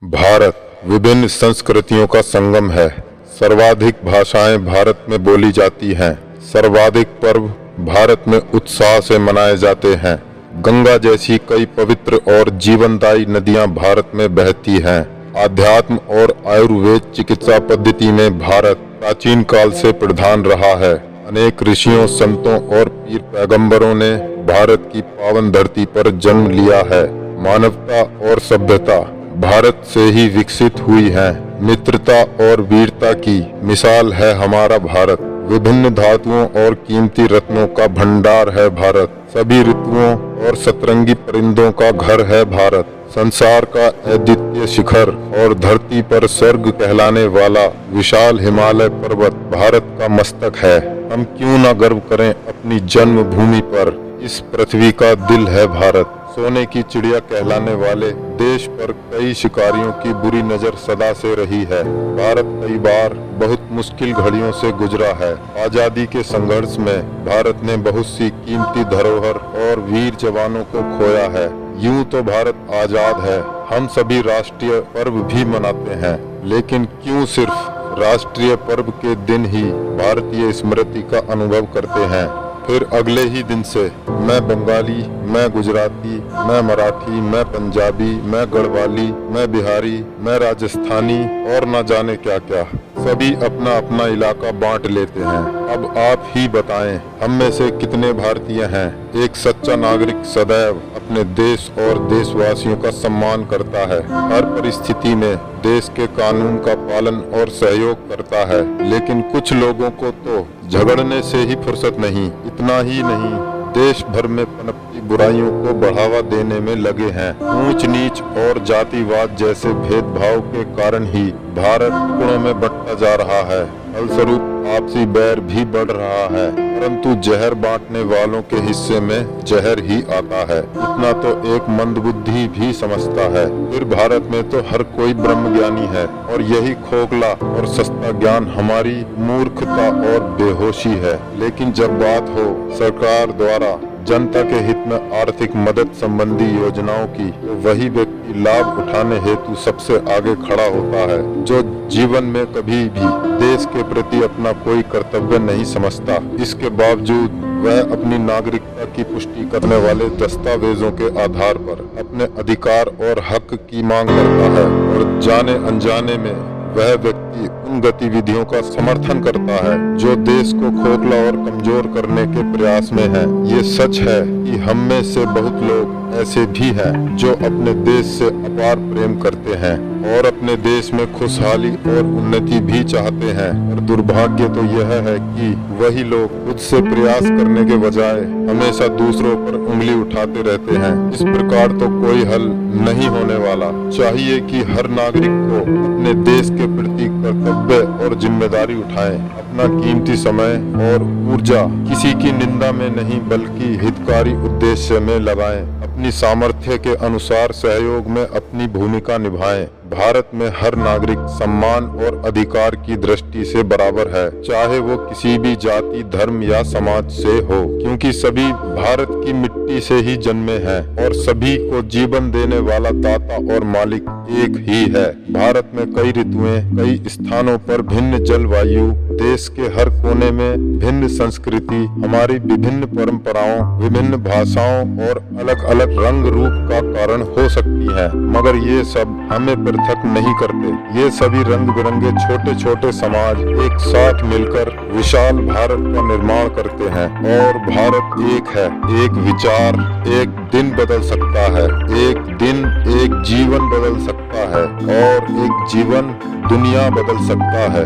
भारत विभिन्न संस्कृतियों का संगम है। सर्वाधिक भाषाएं भारत में बोली जाती हैं। सर्वाधिक पर्व भारत में उत्साह से मनाए जाते हैं। गंगा जैसी कई पवित्र और जीवनदायी नदियां भारत में बहती हैं। आध्यात्म और आयुर्वेद चिकित्सा पद्धति में भारत प्राचीन काल से प्रधान रहा है। अनेक ऋषियों, संतों और पीर पैगंबरों ने भारत की पावन धरती पर जन्म लिया है। मानवता और सभ्यता भारत से ही विकसित हुई है। मित्रता और वीरता की मिसाल है हमारा भारत। विभिन्न धातुओं और कीमती रत्नों का भंडार है भारत। सभी ऋतुओं और सतरंगी परिंदों का घर है भारत। संसार का अद्वितीय शिखर और धरती पर स्वर्ग कहलाने वाला विशाल हिमालय पर्वत भारत का मस्तक है। हम क्यों न गर्व करें अपनी जन्मभूमि पर। इस पृथ्वी का दिल है भारत। सोने की चिड़िया कहलाने वाले देश पर कई शिकारियों की बुरी नजर सदा से रही है। भारत कई बार बहुत मुश्किल घड़ियों से गुजरा है। आजादी के संघर्ष में भारत ने बहुत सी कीमती धरोहर और वीर जवानों को खोया है। यूं तो भारत आजाद है। हम सभी राष्ट्रीय पर्व भी मनाते हैं, लेकिन क्यों सिर्फ राष्ट्रीय पर्व के दिन ही भारतीय स्मृति का अनुभव करते हैं, फिर अगले ही दिन से मैं बंगाली, मैं गुजराती, मैं मराठी, मैं पंजाबी, मैं गढ़वाली, मैं बिहारी, मैं राजस्थानी और न जाने क्या क्या, सभी अपना अपना इलाका बांट लेते हैं। अब आप ही बताएं, हम में से कितने भारतीय हैं। एक सच्चा नागरिक सदैव अपने देश और देशवासियों का सम्मान करता है। हर परिस्थिति में देश के कानून का पालन और सहयोग करता है। लेकिन कुछ लोगों को तो झगड़ने से ही फुर्सत नहीं। इतना ही नहीं, देश भर में पनपती बुराइयों को बढ़ावा देने में लगे हैं। ऊंच नीच और जातिवाद जैसे भेदभाव के कारण ही भारत टुकड़ों में बंटता जा रहा है। फलस्वरूप आपसी बैर भी बढ़ रहा है, परंतु जहर बांटने वालों के हिस्से में जहर ही आता है। इतना तो एक मंदबुद्धि भी समझता है। फिर भारत में तो हर कोई ब्रह्म ज्ञानी है, और यही खोखला और सस्ता ज्ञान हमारी मूर्खता और बेहोशी है। लेकिन जब बात हो सरकार द्वारा जनता के हित में आर्थिक मदद संबंधी योजनाओं की, तो वही व्यक्ति लाभ उठाने हेतु सबसे आगे खड़ा होता है, जो जीवन में कभी भी देश के प्रति अपना कोई कर्तव्य नहीं समझता। इसके बावजूद वह अपनी नागरिकता की पुष्टि करने वाले दस्तावेजों के आधार पर अपने अधिकार और हक की मांग करता है, और जाने अनजाने में वह व्यक्ति उन गतिविधियों का समर्थन करता है जो देश को खोखला और कमजोर करने के प्रयास में है। ये सच है कि हम में से बहुत लोग ऐसे भी हैं जो अपने देश से अपार प्रेम करते हैं और अपने देश में खुशहाली और उन्नति भी चाहते हैं। और दुर्भाग्य तो यह है कि वही लोग खुद से प्रयास करने के बजाय हमेशा दूसरों पर उंगली उठाते रहते हैं। इस प्रकार तो कोई हल नहीं होने वाला। चाहिए कि हर नागरिक को अपने देश के प्रति कर्तव्य और जिम्मेदारी उठाएं। अपना कीमती समय और ऊर्जा किसी की निंदा में नहीं, बल्कि हितकारी उद्देश्य में लगाएं। अपनी सामर्थ्य के अनुसार सहयोग में अपनी भूमिका निभाएं। भारत में हर नागरिक सम्मान और अधिकार की दृष्टि से बराबर है, चाहे वो किसी भी जाति, धर्म या समाज से हो, क्योंकि सभी भारत की मिट्टी से ही जन्मे हैं और सभी को जीवन देने वाला दाता और मालिक एक ही है। भारत में कई ऋतुएं, कई स्थानों पर भिन्न जलवायु, देश के हर कोने में भिन्न संस्कृति, हमारी विभिन्न परंपराओं, विभिन्न भाषाओं और अलग अलग रंग रूप का कारण हो सकती है, मगर ये सब हमें पृथक नहीं करते। ये सभी रंग बिरंगे छोटे छोटे समाज एक साथ मिलकर विशाल भारत का निर्माण करते हैं। और भारत एक है। एक विचार एक दिन बदल सकता है, एक दिन एक जीवन बदल सकता है, और एक जीवन दुनिया बदल सकता है।